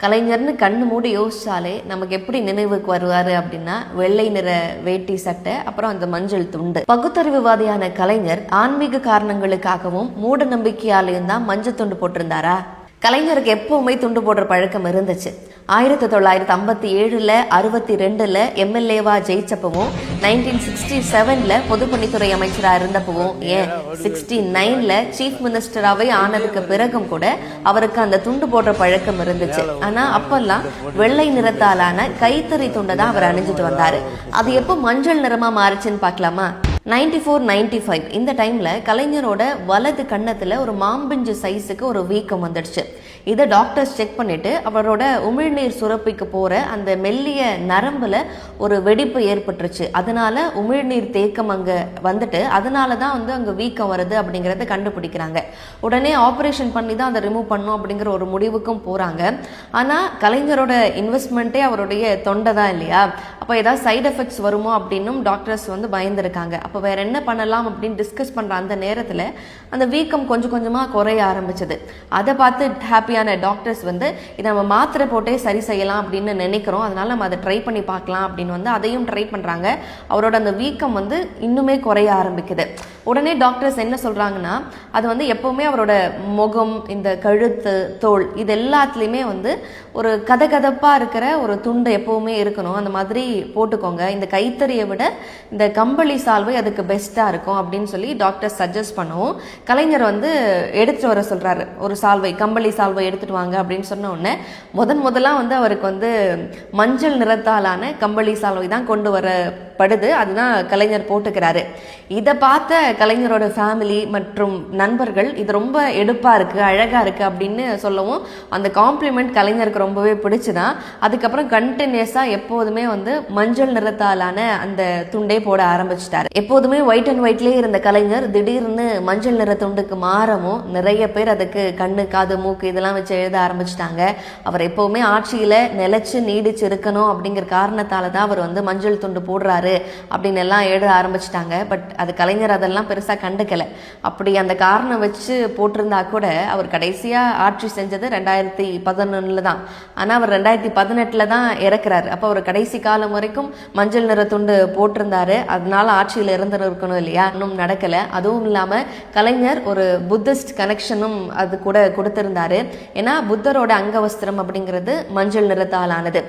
கலைஞர்னு கண்ணு மூடி யோசிச்சாலே நமக்கு எப்படி நினைவுக்கு வருவாரு அப்படின்னா வெள்ளை நிற வேட்டி சட்டை, அப்புறம் அந்த மஞ்சள் துண்டு. பகுத்தறிவுவாதியான கலைஞர் ஆன்மீக காரணங்களுக்காகவும் மூட நம்பிக்கையாலையும் தான் மஞ்சள் துண்டு போட்டிருந்தாரா? கலைஞருக்கு எப்பவுமே துண்டு போடுற பழக்கம் இருந்துச்சு. 1957 62 எம்எல்ஏவா ஜெயிச்சப்பவும், 1967 பொதுப்பணித்துறை அமைச்சரா இருந்தப்பவும், ஏன் 69 சீஃப் மினிஸ்டராகவே ஆனதுக்கு பிறகும் கூட அவருக்கு அந்த துண்டு போடுற பழக்கம் இருந்துச்சு. ஆனா அப்பெல்லாம் வெள்ளை நிறத்தாலான கைத்தறி துண்டை தான் அவர் அணிஞ்சிட்டு வந்தாரு. அது எப்போ மஞ்சள் நிறமா மாறுச்சுன்னு பார்க்கலாமா? 94-95 இந்த டைம்ல கலைஞரோட வலது கன்னத்துல ஒரு மாம்பிஞ்சு சைஸுக்கு ஒரு வீக்கம் வந்துடுச்சு. இதை டாக்டர்ஸ் செக் பண்ணிட்டு அவரோட உமிழ்நீர் சுரப்பிக்கு போற அந்த மெல்லிய நரம்புல ஒரு வெடிப்பு ஏற்பட்டுருச்சு. அதனால உமிழ்நீர் தேக்கம் அங்க வந்துட்டு அதனால தான் அங்க வீக்கம் வருது அப்படிங்கறத கண்டுபிடிக்கிறாங்க. உடனே ஆபரேஷன் பண்ணி தான் அதை ரிமூவ் பண்ணும் அப்படிங்கிற ஒரு முடிவுக்கும் போறாங்க. ஆனா கலைஞரோட இன்வெஸ்ட்மெண்ட்டே அவருடைய தொண்டை தான் இல்லையா? அப்போ ஏதாவது சைடு எஃபெக்ட்ஸ் வருமோ அப்படின்னும் டாக்டர்ஸ் பயந்துருக்காங்க. அப்போ வேற என்ன பண்ணலாம் அப்படின்னு டிஸ்கஸ் பண்ற அந்த நேரத்துல அந்த வீக்கம் கொஞ்சம் கொஞ்சமா குறைய ஆரம்பிச்சது. அதை பார்த்து ஹாப்பியான டாக்டர்ஸ் இதை நம்ம மாத்திரை போட்டே சரி செய்யலாம் அப்படின்னு நினைக்கிறோம், அதனால நம்ம அதை ட்ரை பண்ணி பார்க்கலாம் அப்படின்னு அதையும் ட்ரை பண்றாங்க. அவரோட அந்த வீக்கம் இன்னுமே குறைய ஆரம்பிக்குது. உடனே டாக்டர்ஸ் என்ன சொல்றாங்கன்னா, அது எப்பவுமே அவரோட முகம், இந்த கழுத்து, தோல் இது எல்லாத்துலயுமே ஒரு கதகதப்பா இருக்கிற ஒரு துண்டு எப்பவுமே இருக்கணும், அந்த மாதிரி போட்டுக்கோங்க. இந்த கைத்தறியை விட இந்த கம்பளி சால்வை அதுக்கு பெஸ்டா இருக்கும் அப்படின்னு சொல்லி டாக்டர் சஜஸ்ட் பண்ணுவோம். கலைஞர் எடுத்துட்டு வர சொல்றாரு, ஒரு சால்வை, கம்பளி சால்வை எடுத்துட்டு வாங்க அப்படின்னு சொன்ன உடனே முதலாம் அவருக்கு மஞ்சள் நிறத்தாலான கம்பளி சால்வை தான் கொண்டு வரப்படுது. அதுதான் கலைஞர் போட்டுக்கிறாரு. இதை பார்த்த கலைஞரோட ஃபேமிலி மற்றும் நண்பர்கள் இது ரொம்ப எடுப்பா இருக்கு, அழகா இருக்கு அப்படின்னு சொல்லவும் அந்த காம்ப்ளிமெண்ட் கலைஞருக்கு ரொம்பவே பிடிச்சுதான். அதுக்கப்புறம் கண்டினியூஸா எப்போதுமே மஞ்சள் நிறத்தாலான அந்த துண்டே போட ஆரம்பிச்சிட்டாரு. எப்போதுமே ஒயிட் அண்ட் ஒயிட்லயே இருந்த கலைஞர் திடீர்னு மஞ்சள் நிற துண்டுக்கு மாறவும் நிறைய பேர் அதுக்கு கண்ணு, காது, மூக்கு இதெல்லாம் வச்சு எழுத ஆரம்பிச்சிட்டாங்க. அவர் எப்பவுமே ஆட்சியில நிலைச்சு நீடிச்சு இருக்கணும் அப்படிங்கிற காரணத்தால தான் அவர் மஞ்சள் துண்டு போடுறாரு அப்படின்னு எல்லாம் எழுத ஆரம்பிச்சிட்டாங்க. பட் அது கலைஞர் அதெல்லாம் பெருசா கண்டுக்கல. அப்படி அந்த காரணம் வச்சு போட்டிருந்தா கூட அவர் கடைசியா ஆட்சி செஞ்சது 2011 தான். ஆனா அவர் 2018 தான் இறக்குறாரு. அப்ப அவர் கடைசி காலம் வரைக்கும் மஞ்சள் நிற துண்டு போட்டிருந்தாரு. அதனால ஆட்சியில இருக்கணும் இல்லையா? இன்னும் நடக்கல. அதுவும் இல்லாம கலைஞர் ஒரு புத்திஸ்ட் கனெக்ஷனும் அது கூட கொடுத்திருந்தாரு. ஏன்னா புத்தரோட அங்கவஸ்திரம் அப்படிங்கிறது மஞ்சள் நிறத்தாலானது.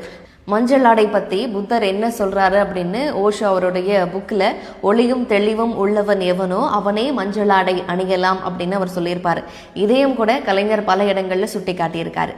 மஞ்சள் ஆடை பத்தி புத்தர் என்ன சொல்றாரு அப்படின்னு ஓஷோ அவருடைய புக்ல, ஒளியும் தெளிவும் உள்ளவன் எவனோ அவனே மஞ்சள் ஆடை அணியலாம் அப்படின்னு அவர் சொல்லியிருப்பாரு. இதையும் கூட கலைஞர் பல இடங்கள்ல சுட்டி காட்டியிருக்காரு.